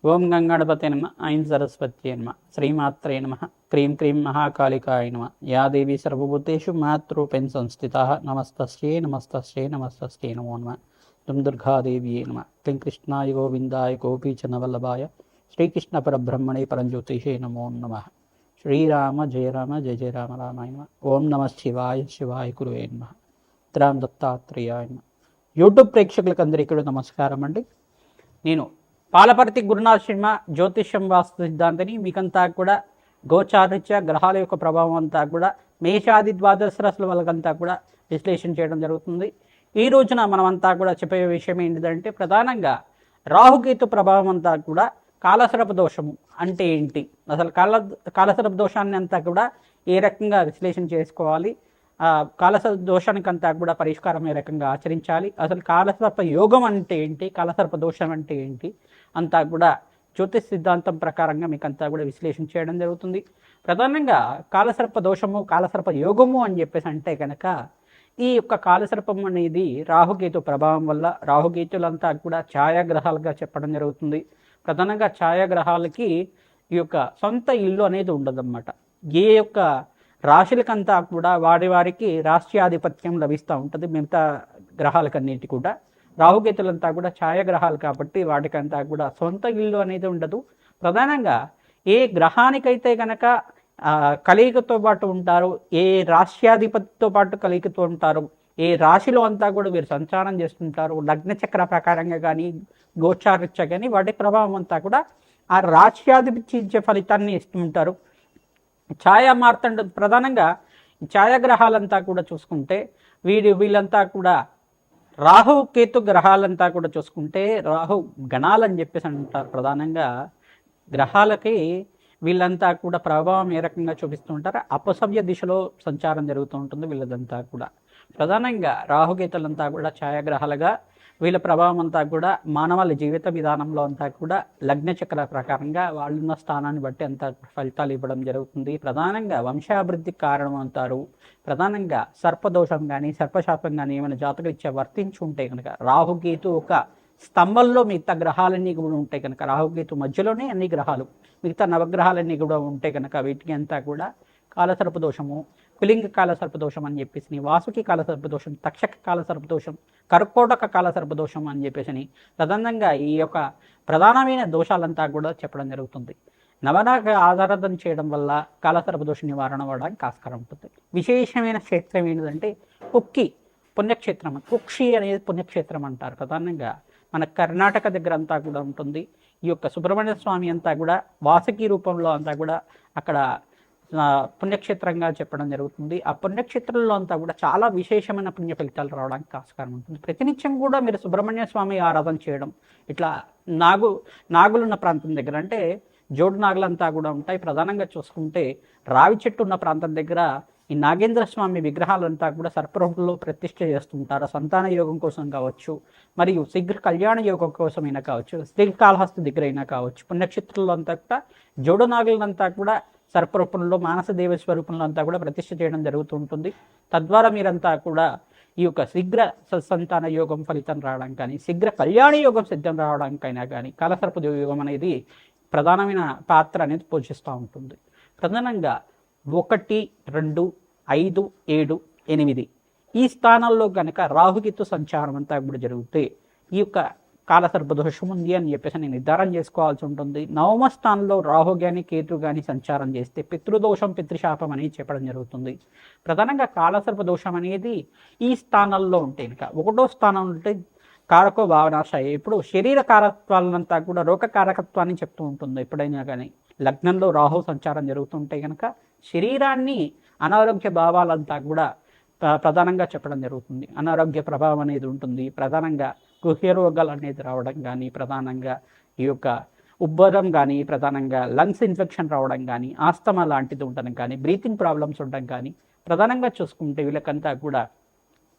ఓం గంగాణపతే నమ ఐం సరస్వత్యే నమ శ్రీమాత్రే నమ క్రీం క్రీం మహాకాళికాయ నమ యా దేవి సర్వభూతేషు మాతృరూపేణ సంస్థితా నమస్తస్యై నమస్తస్యై నమస్తస్యై నమో నమ దుం దుర్గాదేవ్యే నమ క్లీం కృష్ణాయ గోవిందాయ గోపీచనవల్లభాయ శ్రీకృష్ణ పరబ్రహ్మణే పరంజ్యోతిషే నమో నమ శ్రీరామ జయ రామ జయ జయ రామ రామాయ నమ ఓం నమ శివాయ శివాయ గురువే నమ రామ దత్తాత్రేయాయ నమ. యూట్యూబ్ ప్రేక్షకులకు అందరికీ నమస్కారం అండి. నేను పాలపర్తి గురునాథ్ శర్మ జ్యోతిష్యం వాస్తు సిద్ధాంతిని. మీకంతా కూడా గోచారిత్య గ్రహాల యొక్క ప్రభావం అంతా కూడా మేషాది ద్వాదశ రాశుల వాళ్ళకంతా కూడా విశ్లేషణ చేయడం జరుగుతుంది. ఈ రోజున మనమంతా కూడా చెప్పే విషయం ఏంటిదంటే, ప్రధానంగా రాహుకేతు ప్రభావం అంతా కూడా కాలసర్ప దోషము అంటే ఏంటి, అసలు కాలసర్ప దోషాన్ని అంతా కూడా ఏ రకంగా విశ్లేషణ చేసుకోవాలి, కాలసర్ప దోషానికంతా కూడా పరిష్కారం ఏ రకంగా ఆచరించాలి, అసలు కాలసర్ప యోగం అంటే ఏంటి, కాలసర్ప దోషం అంటే ఏంటి అంతా కూడా జ్యోతిష్ సిద్ధాంతం ప్రకారంగా మీకు అంతా కూడా విశ్లేషణ చేయడం జరుగుతుంది. ప్రధానంగా కాలసర్ప దోషము కాలసర్ప యోగము అని చెప్పేసి అంటే కనుక, ఈ యొక్క కాలసర్పం అనేది రాహుకేతు ప్రభావం వల్ల, రాహుకేతులంతా కూడా ఛాయాగ్రహాలుగా చెప్పడం జరుగుతుంది. ప్రధానంగా ఛాయాగ్రహాలకి ఈ యొక్క సొంత ఇల్లు అనేది ఉండదన్నమాట. ఏ యొక్క రాశులకంతా కూడా వారికి రాష్ట్రాధిపత్యం లభిస్తూ ఉంటుంది. మిగతా గ్రహాలకన్నిటి కూడా రాహుకేతులంతా కూడా ఛాయాగ్రహాలు కాబట్టి వాటికంతా కూడా సొంత ఇల్లు అనేది ఉండదు. ప్రధానంగా ఏ గ్రహానికైతే కనుక కలిగికతో పాటు ఉంటారో, ఏ రాష్ట్రాధిపతితో పాటు కలిగితో ఉంటారో, ఏ రాశిలో అంతా కూడా వీరు సంచారం చేస్తుంటారు, లగ్న చక్ర ప్రకారంగా కానీ గోచారిత్య కానీ వాటి ప్రభావం అంతా కూడా ఆ రాష్ట్రాధిపతి ఇచ్చే ఫలితాన్ని ఇస్తుంటారు. ఛాయామార్తండ ప్రధానంగా ఛాయాగ్రహాలంతా కూడా చూసుకుంటే వీళ్ళంతా కూడా రాహు కేతు గ్రహాలంతా కూడా చూసుకుంటే రాహు గణాలని చెప్పేసి అంటారు. ప్రధానంగా గ్రహాలకి వీళ్ళంతా కూడా ప్రభావం ఏ రకంగా చూపిస్తూ ఉంటారు, అపసవ్య దిశలో సంచారం జరుగుతూ ఉంటుంది వీళ్ళదంతా కూడా. ప్రధానంగా రాహుకేతులంతా కూడా ఛాయాగ్రహాలుగా వీళ్ళ ప్రభావం అంతా కూడా మానవాళి జీవిత విధానంలో అంతా కూడా లగ్న చక్ర ప్రకారంగా వాళ్ళున్న స్థానాన్ని బట్టి అంతా ఫలితాలు ఇవ్వడం జరుగుతుంది. ప్రధానంగా వంశాభివృద్ధికి కారణం అంటారు. ప్రధానంగా సర్పదోషం కానీ సర్పశాపం కానీ ఏమైనా జాతకరీత్యా వర్తించి ఉంటే కనుక, రాహుకేతు ఒక స్తంభంలో మిగతా గ్రహాలన్నీ కూడా ఉంటాయి కనుక, రాహుకేతు మధ్యలోనే అన్ని గ్రహాలు మిగతా నవగ్రహాలన్నీ కూడా ఉంటే కనుక వీటికి అంతా కూడా కాలసర్పదోషము, పిలింగ కాలసర్పదోషం అని చెప్పేసి, వాసుకి కాలసర్పదోషం, తక్షక కాలసర్పదోషం, కర్కోటక కాలసర్పదోషం అని చెప్పేసి ప్రధానంగా ఈ యొక్క ప్రధానమైన దోషాలంతా కూడా చెప్పడం జరుగుతుంది. నవనాగ ఆరాధన చేయడం వల్ల కాలసర్పదోష నివారణ అవ్వడానికి ఆస్కారం ఉంటుంది. విశేషమైన క్షేత్రం ఏంటంటే కుక్కి పుణ్యక్షేత్రం, కుక్షి అనేది పుణ్యక్షేత్రం అంటారు. ప్రధానంగా మన కర్ణాటక దగ్గర అంతా కూడా ఉంటుంది. ఈ యొక్క సుబ్రహ్మణ్య స్వామి అంతా కూడా వాసుకి రూపంలో అంతా కూడా అక్కడ పుణ్యక్షేత్రంగా చెప్పడం జరుగుతుంది. ఆ పుణ్యక్షేత్రంలో అంతా కూడా చాలా విశేషమైన పుణ్య ఫలితాలు రావడానికి ఆస్కారం ఉంటుంది. ప్రతినిత్యం కూడా మీరు సుబ్రహ్మణ్య స్వామి ఆరాధన చేయడం, ఇట్లా నాగులున్న ప్రాంతం దగ్గర అంటే జోడు నాగులంతా కూడా ఉంటాయి. ప్రధానంగా చూసుకుంటే రావి చెట్టు ఉన్న ప్రాంతం దగ్గర ఈ నాగేంద్ర స్వామి విగ్రహాలంతా కూడా సర్పరూపంలో ప్రతిష్ఠ చేస్తుంటారు. సంతాన యోగం కోసం కావచ్చు, మరియు శీఘ్ర కళ్యాణ యోగం కోసమైనా కావచ్చు, శ్రీకాళహస్తి దగ్గర అయినా కావచ్చు, పుణ్యక్షేత్రంలో అంతా కూడా జోడు నాగులంతా కూడా సర్పరూపంలో మానసదేవ స్వరూపంలో అంతా కూడా ప్రతిష్ఠ చేయడం జరుగుతుంటుంది. తద్వారా మీరంతా కూడా ఈ యొక్క శీఘ్ర సంతాన యోగం ఫలితం రావడం కానీ, శీఘ్ర కళ్యాణ యోగం సిద్ధం రావడానికైనా కానీ కాలసర్ప యోగం అనేది ప్రధానమైన పాత్ర అనేది పోషిస్తూ ఉంటుంది. ప్రధానంగా 1, 2, 5, 7, 8 ఈ స్థానాల్లో కనుక రాహుకేతు సంచారం అంతా కూడా జరిగితే ఈ యొక్క కాలసర్ప దోషం ఉంది అని చెప్పేసి నేను నిర్ధారణ చేసుకోవాల్సి ఉంటుంది. నవమ స్థానంలో రాహు కానీ కేతు కానీ సంచారం చేస్తే పితృదోషం పితృశాపం అనేది చెప్పడం జరుగుతుంది. ప్రధానంగా కాలసర్ప దోషం అనేది ఈ స్థానాల్లో ఉంటే కనుక, 1వ స్థానం ఉంటే కారకో భావనాశయ, ఇప్పుడు శరీర కారకత్వాలంతా కూడా రోగ కారకత్వాన్ని చెప్తూ ఉంటుంది. ఎప్పుడైనా కానీ లగ్నంలో రాహు సంచారం జరుగుతుంటే కనుక శరీరాన్ని అనారోగ్య భావాలంతా కూడా ప్రధానంగా చెప్పడం జరుగుతుంది. అనారోగ్య ప్రభావం అనేది ఉంటుంది. ప్రధానంగా గుహ్య రోగాలు అనేది రావడం కానీ, ప్రధానంగా ఈ యొక్క ఉబ్బరం కానీ, ప్రధానంగా లంగ్స్ ఇన్ఫెక్షన్ రావడం కానీ, ఆస్తమా లాంటిది ఉండడం కానీ, బ్రీతింగ్ ప్రాబ్లమ్స్ ఉండడం కానీ, ప్రధానంగా చూసుకుంటే వీళ్ళకంతా కూడా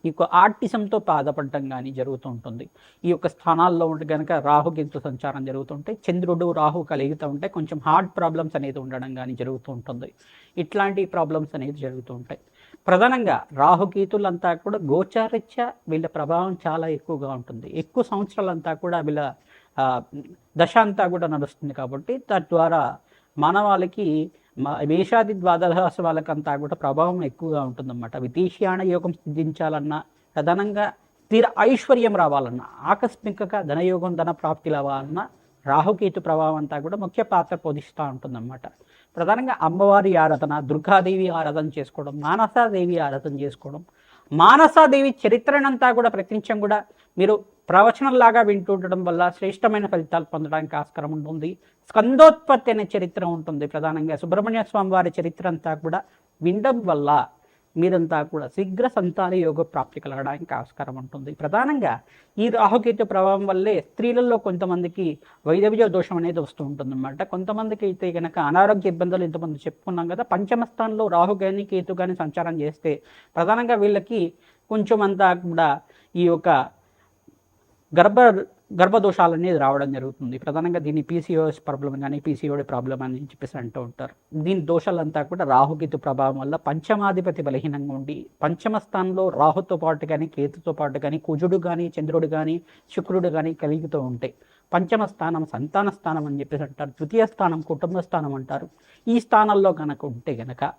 ఈ యొక్క ఆర్టిజంతో బాధపడటం కానీ జరుగుతూ ఉంటుంది. ఈ యొక్క స్థానాల్లో ఉంటే కనుక రాహుకేతు సంచారం జరుగుతుంటే, చంద్రుడు రాహు కలిగితూ ఉంటే కొంచెం హార్ట్ ప్రాబ్లమ్స్ అనేది ఉండడం కానీ జరుగుతూ ఉంటుంది. ఇట్లాంటి ప్రాబ్లమ్స్ అనేది జరుగుతూ ఉంటాయి. ప్రధానంగా రాహుకేతులంతా కూడా గోచారిత్య వీళ్ళ ప్రభావం చాలా ఎక్కువగా ఉంటుంది. ఎక్కువ సంవత్సరాలంతా కూడా వీళ్ళ దశ అంతా కూడా నడుస్తుంది కాబట్టి తద్వారా మానవాళికి మేషాది ద్వాదశ వాళ్ళకంతా కూడా ప్రభావం ఎక్కువగా ఉంటుందన్నమాట. విదేశీయాన యోగం సిద్ధించాలన్నా, ప్రధానంగా స్థిర ఐశ్వర్యం రావాలన్నా, ఆకస్మికంగా ధనయోగం ధన ప్రాప్తి రావాలన్నా రాహుకేతు ప్రభావం అంతా కూడా ముఖ్య పాత్ర పోషిస్తూ ఉంటుందన్నమాట. ప్రధానంగా అమ్మవారి ఆరాధన, దుర్గాదేవి ఆరాధన చేసుకోవడం, మానసాదేవి ఆరాధన చేసుకోవడం, మానసాదేవి చరిత్రనంతా కూడా ప్రతినిత్యం కూడా మీరు ప్రవచనంలాగా వింటూ ఉండడం వల్ల శ్రేష్టమైన ఫలితాలు పొందడానికి ఆస్కారం ఉంటుంది. స్కందోత్పత్తి అనే చరిత్ర ఉంటుంది. ప్రధానంగా సుబ్రహ్మణ్య స్వామి వారి చరిత్ర అంతా కూడా వినడం వల్ల మీరంతా కూడా శీఘ్ర సంతాన యోగ ప్రాప్తి కలగడానికి ఆస్కారం ఉంటుంది. ప్రధానంగా ఈ రాహుకేతు ప్రభావం వల్లే స్త్రీలలో కొంతమందికి వైదవ్య దోషం అనేది వస్తూ ఉంటుంది అన్నమాట. కొంతమందికి అయితే కనుక అనారోగ్య ఇబ్బందులు ఇంతమంది చెప్పుకున్నాం కదా. పంచమ స్థానంలో రాహు కానీ కేతు కానీ సంచారం చేస్తే ప్రధానంగా వీళ్ళకి కొంచెం అంతా కూడా ఈ యొక్క గర్భదోషాలు అనేది రావడం జరుగుతుంది. ప్రధానంగా దీన్ని పీసీఓఎస్ ప్రాబ్లం కానీ పీసీఓడి ప్రాబ్లం అని చెప్పేసి అంటూ ఉంటారు. దీని దోషాలంతా కూడా రాహుకేతు ప్రభావం వల్ల పంచమాధిపతి బలహీనంగా ఉండి పంచమ స్థానంలో రాహుతో పాటు కానీ కేతుతో పాటు కానీ కుజుడు కానీ చంద్రుడు కానీ శుక్రుడు కానీ కలుగుతూ ఉంటాయి. పంచమ స్థానం సంతాన స్థానం అని చెప్పేసి అంటారు. ద్వితీయ స్థానం కుటుంబ స్థానం అంటారు. ఈ స్థానంలో కనుక ఉంటే గనక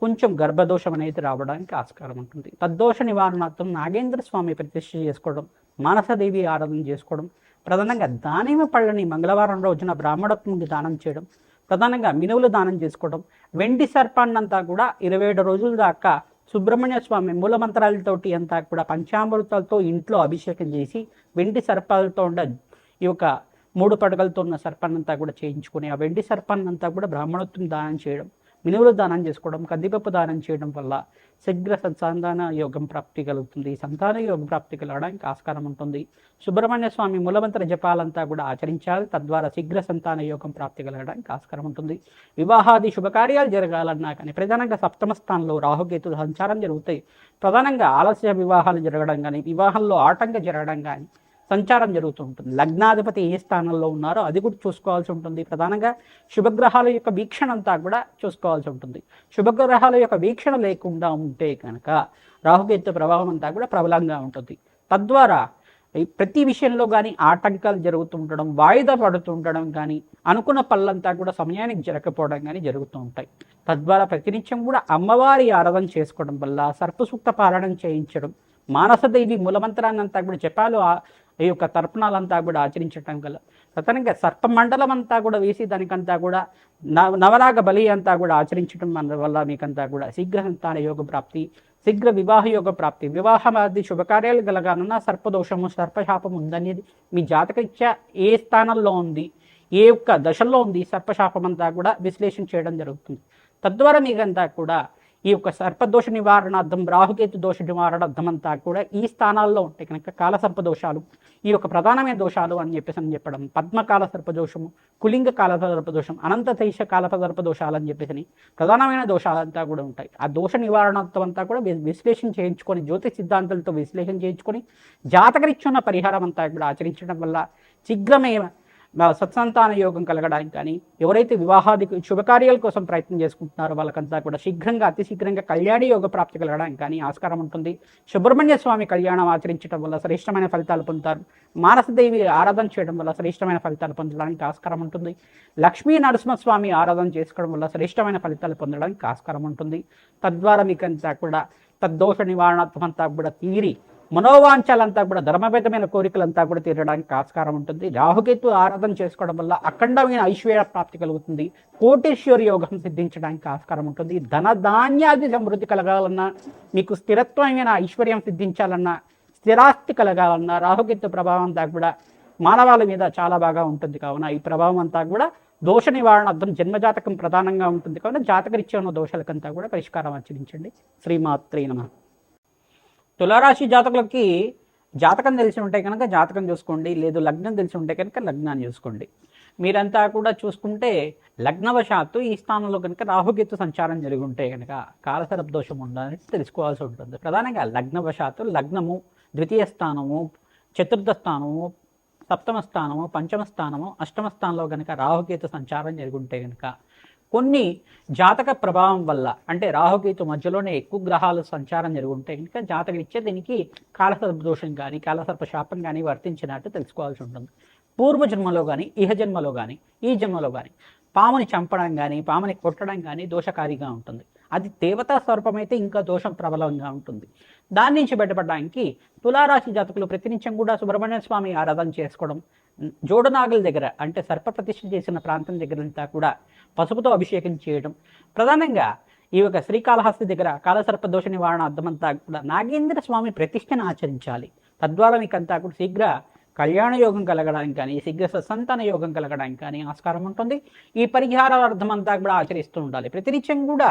కొంచెం గర్భదోషం అనేది రావడానికి ఆస్కారం ఉంటుంది. తద్దోష నివారణార్థం నాగేంద్ర స్వామి ప్రతిష్ఠ చేసుకోవడం, మానసదేవి ఆరాధన చేసుకోవడం, ప్రధానంగా దానిమ్మ పళ్ళని మంగళవారం రోజున బ్రాహ్మణత్వంకి దానం చేయడం, ప్రధానంగా మినువులు దానం చేసుకోవడం, వెండి సర్పాన్నంతా కూడా 27 రోజుల దాకా సుబ్రహ్మణ్య స్వామి మూలమంత్రాలతోటి అంతా కూడా పంచామృతాలతో ఇంట్లో అభిషేకం చేసి వెండి సర్పాలతో ఉండ ఈ యొక్క 3 పడగలతో ఉన్న సర్పాన్నంతా కూడా చేయించుకొని ఆ వెండి సర్పాన్నంతా కూడా బ్రాహ్మణత్వం దానం చేయడం, మినువులు దానం చేసుకోవడం, కందిపప్పు దానం చేయడం వల్ల శీఘ్ర సంతాన యోగం ప్రాప్తి కలుగుతుంది. సంతాన యోగం ప్రాప్తి కలగడానికి ఆస్కారం ఉంటుంది. సుబ్రహ్మణ్య స్వామి మూలమంత్ర జపాలంతా కూడా ఆచరించాలి. తద్వారా శీఘ్ర సంతాన యోగం ప్రాప్తి కలగడానికి ఆస్కారం ఉంటుంది. వివాహాది శుభకార్యాలు జరగాలన్నా కానీ ప్రధానంగా సప్తమ స్థానంలో రాహుకేతు సంచారం జరుగుతాయి. ప్రధానంగా ఆలస్య వివాహాలు జరగడం కానీ, వివాహంలో ఆటంకం జరగడం కానీ సంచారం జరుగుతూ ఉంటుంది. లగ్నాధిపతి ఏ స్థానంలో ఉన్నారో అది కూడా చూసుకోవాల్సి ఉంటుంది. ప్రధానంగా శుభగ్రహాల యొక్క వీక్షణ అంతా కూడా చూసుకోవాల్సి ఉంటుంది. శుభగ్రహాల యొక్క వీక్షణ లేకుండా ఉంటే కనుక రాహుకేతు ప్రభావం అంతా కూడా ప్రబలంగా ఉంటుంది. తద్వారా ప్రతి విషయంలో కానీ ఆటంకాలు జరుగుతూ ఉండడం, వాయిదా పడుతూ ఉండడం కానీ, అనుకున్న పనులంతా కూడా సమయానికి జరగకపోవడం కానీ జరుగుతూ ఉంటాయి. తద్వారా ప్రతినిత్యం కూడా అమ్మవారి ఆరాధన చేసుకోవడం వల్ల సర్పసూక్త పారాయణం చేయించడం, మానసదేవి మూలమంత్రాన్ని అంతా కూడా జపాలు ఈ యొక్క తర్పణాలంతా కూడా ఆచరించడం గల ప్రధానంగా సర్పమండలం అంతా కూడా వేసి దానికంతా కూడా నవరాగ బలి అంతా కూడా ఆచరించడం వల్ల మీకంతా కూడా శీఘ్ర సంతాన యోగ ప్రాప్తి, శీఘ్ర వివాహ యోగ ప్రాప్తి, వివాహమాది శుభకార్యాలు కలగాలన్నా సర్పదోషము సర్పశాపం ఉందనేది మీ జాతకరీత్యా ఏ స్థానంలో ఉంది, ఏ యొక్క దశల్లో ఉంది సర్పశాపం అంతా కూడా విశ్లేషణ చేయడం జరుగుతుంది. తద్వారా మీకంతా కూడా ఈ యొక్క సర్పదోష నివారణార్థం, రాహుకేతు దోష నివారణార్థం అంతా కూడా ఈ స్థానాల్లో ఉంటాయి కనుక కాలసర్ప దోషాలు ఈ యొక్క ప్రధానమైన దోషాలు అని చెప్పడం, పద్మకాల సర్పదోషము, కులింగ కాల సర్పదోషం, అనంత తైష కాల సర్పదోషాలు అని చెప్పేసి ప్రధానమైన దోషాలంతా కూడా ఉంటాయి. ఆ దోష నివారణార్థం అంతా కూడా విశ్లేషణ చేయించుకొని, జ్యోతిష్ సిద్ధాంతాలతో విశ్లేషణ చేయించుకొని జాతకరీత్యున్న పరిహారం అంతా కూడా ఆచరించడం వల్ల శీఘ్రమే సత్సంతాన యోగం కలగడానికి కానీ, ఎవరైతే వివాహాది శుభకార్యాల కోసం ప్రయత్నం చేసుకుంటున్నారో వాళ్ళకంతా కూడా శీఘ్రంగా అతి శీఘ్రంగా కళ్యాణి యోగ ప్రాప్తి కలగడానికి కానీ ఆస్కారం ఉంటుంది. సుబ్రహ్మణ్య స్వామి కళ్యాణం ఆచరించడం వల్ల శ్రేష్టమైన ఫలితాలు పొందుతారు. మానసదేవి ఆరాధన చేయడం వల్ల శ్రేష్టమైన ఫలితాలు పొందడానికి ఆస్కారం ఉంటుంది. లక్ష్మీ నరసింహస్వామి ఆరాధన చేసుకోవడం వల్ల శ్రేష్టమైన ఫలితాలు పొందడానికి ఆస్కారం ఉంటుంది. తద్వారా మీకంతా కూడా తద్దోష నివారణాత్మక అంతా కూడా తీరి మనోవాంఛాలంతా కూడా ధర్మబద్ధమైన కోరికలంతా కూడా తీరడానికి ఆస్కారం ఉంటుంది. రాహుకేతు ఆరాధన చేసుకోవడం వల్ల అఖండమైన ఐశ్వర్య ప్రాప్తి కలుగుతుంది. కోటేశ్వర యోగం సిద్ధించడానికి ఆస్కారం ఉంటుంది. ధనధాన్యాది సమృద్ధి కలగాలన్నా, మీకు స్థిరత్వమైన ఐశ్వర్యం సిద్ధించాలన్నా, స్థిరాస్తి కలగాలన్నా రాహుకేతు ప్రభావం అంతా కూడా మానవాళి మీద చాలా బాగా ఉంటుంది. కావున ఈ ప్రభావం అంతా కూడా దోష నివారణార్థం జన్మజాతకం ప్రధానంగా ఉంటుంది. కావున జాతకరీత్యా ఉన్న దోషాలకంతా కూడా పరిష్కారం ఆచరించండి. శ్రీమాత్రే నమః. తులారాశి జాతకులకి జాతకం తెలిసి ఉంటే కనుక జాతకం చూసుకోండి, లేదు లగ్నం తెలిసి ఉంటే కనుక లగ్నాన్ని చూసుకోండి. మీరంతా కూడా చూసుకుంటే లగ్నవశాత్తు ఈ స్థానంలో కనుక రాహుకేతు సంచారం జరిగి ఉంటే కనుక కాలసర్ప దోషం ఉందని తెలుసుకోవాల్సి ఉంటుంది. ప్రధానంగా లగ్నవశాత్తు లగ్నము, ద్వితీయ స్థానము, చతుర్థ స్థానము, సప్తమ స్థానము, పంచమ స్థానము, అష్టమ స్థానంలో కనుక రాహుకేతు సంచారం జరిగి ఉంటే కనుక కొన్ని జాతక ప్రభావం వల్ల, అంటే రాహుకేతు మధ్యలోనే ఎక్కువ గ్రహాలు సంచారం జరుగుంటే కనుక జాతకరీత్యా దీనికి కాలసర్ప దోషం కానీ కాలసర్ప శాపం కానీ వర్తించినట్టు తెలుసుకోవాల్సి ఉంటుంది. పూర్వజన్మలో కానీ ఇహ జన్మలో కానీ ఈ జన్మలో కానీ పాముని చంపడం కానీ పాముని కొట్టడం కానీ దోషకారిగా ఉంటుంది. అది దేవతా స్వరూపమైతే ఇంకా దోషం ప్రబలంగా ఉంటుంది. దాని నుంచి బయటపడడానికి తులారాశి జాతకులు ప్రతినిత్యం కూడా సుబ్రహ్మణ్య స్వామి ఆరాధన చేసుకోవడం, జోడునాగుల దగ్గర అంటే సర్ప ప్రతిష్ఠ చేసిన ప్రాంతం దగ్గరంతా కూడా పసుపుతో అభిషేకం చేయడం, ప్రధానంగా ఈ యొక్క శ్రీకాళహస్తి దగ్గర కాలసర్ప దోష నివారణ అర్థమంతా కూడా నాగేంద్ర స్వామి ప్రతిష్టను ఆచరించాలి. తద్వారా మీకంతా కూడా శీఘ్ర కళ్యాణ యోగం కలగడానికి కానీ శీఘ్ర సత్సంతాన యోగం కలగడానికి కానీ ఆస్కారం ఉంటుంది. ఈ పరిహారార్థం అంతా కూడా ఆచరిస్తూ ఉండాలి. ప్రతినిత్యం కూడా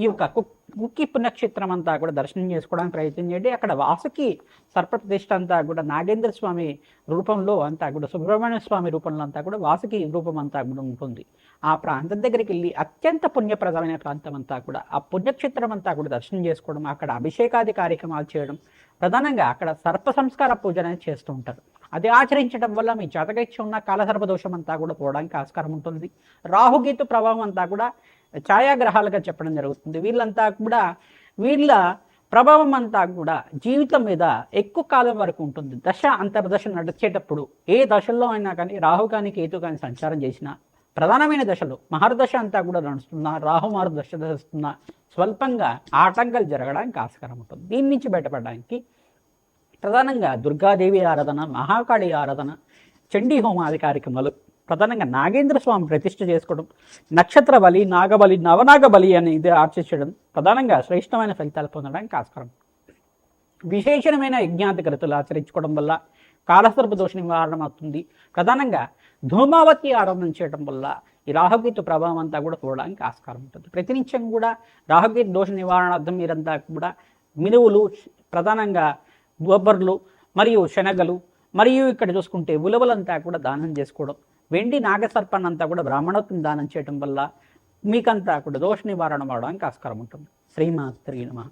ఈ యొక్క కుక్కి పుణ్యక్షేత్రం అంతా కూడా దర్శనం చేసుకోవడానికి ప్రయత్నం చేయండి. అక్కడ వాసుకి సర్పప్రతిష్ఠ అంతా కూడా నాగేంద్ర స్వామి రూపంలో అంతా కూడా సుబ్రహ్మణ్య స్వామి రూపంలో అంతా కూడా వాసుకి రూపం అంతా కూడా ఉంటుంది. ఆ ప్రాంతం దగ్గరికి వెళ్ళి అత్యంత పుణ్యప్రదమైన ప్రాంతం అంతా కూడా ఆ పుణ్యక్షేత్రం అంతా కూడా దర్శనం చేసుకోవడం, అక్కడ అభిషేకాది కార్యక్రమాలు చేయడం, ప్రధానంగా అక్కడ సర్ప సంస్కార పూజ అనేది చేస్తూ ఉంటారు. అది ఆచరించడం వల్ల మీ జాతకరీత్యా ఉన్న కాలసర్ప దోషం అంతా కూడా పోవడానికి ఆస్కారం ఉంటుంది. రాహుకేతు ప్రభావం అంతా కూడా ఛాయాగ్రహాలుగా చెప్పడం జరుగుతుంది. వీళ్ళ ప్రభావం అంతా కూడా జీవితం మీద ఎక్కువ కాలం వరకు ఉంటుంది. దశ అంతర్దశ నడిచేటప్పుడు ఏ దశల్లో అయినా కానీ రాహు కానీ కేతు కానీ సంచారం చేసినా, ప్రధానమైన దశలో మహర్దశ అంతా కూడా నడుస్తున్నా, రాహు మహర్దశ నడుస్తున్నా స్వల్పంగా ఆటంకాలు జరగడానికి ఆస్కారం ఉంటుంది. దీని నుంచి బయటపడడానికి ప్రధానంగా దుర్గాదేవి ఆరాధన, మహాకాళి ఆరాధన, చండీ హోమాది కార్యక్రమాలు, ప్రధానంగా నాగేంద్ర స్వామి ప్రతిష్ఠ చేసుకోవడం, నక్షత్ర బలి, నాగబలి, నవనాగ బలి అనేది ఆర్చించడం ప్రధానంగా శ్రేష్టమైన ఫలితాలు పొందడానికి ఆస్కారం. విశేషమైన యజ్ఞాధికృతులు ఆచరించుకోవడం వల్ల కాలసర్ప దోష నివారణ అవుతుంది. ప్రధానంగా ధూమావతి ఆరాధన చేయడం వల్ల ఈ రాహుకేతు ప్రభావం అంతా కూడా పోవడానికి ఆస్కారం ఉంటుంది. ప్రతినిత్యం కూడా రాహుకేతు దోష నివారణార్థం మీరంతా కూడా మినువులు, ప్రధానంగా బొబ్బర్లు మరియు శనగలు, మరియు ఇక్కడ చూసుకుంటే ఉలవలంతా కూడా దానం చేసుకోవడం, వెండి నాగసర్పాన్ని అంతా కూడా బ్రాహ్మణోత్వం దానం చేయడం వల్ల మీకంతా కూడా దోష నివారణ అవడానికి ఆస్కారం ఉంటుంది. శ్రీమాత్రే నమః.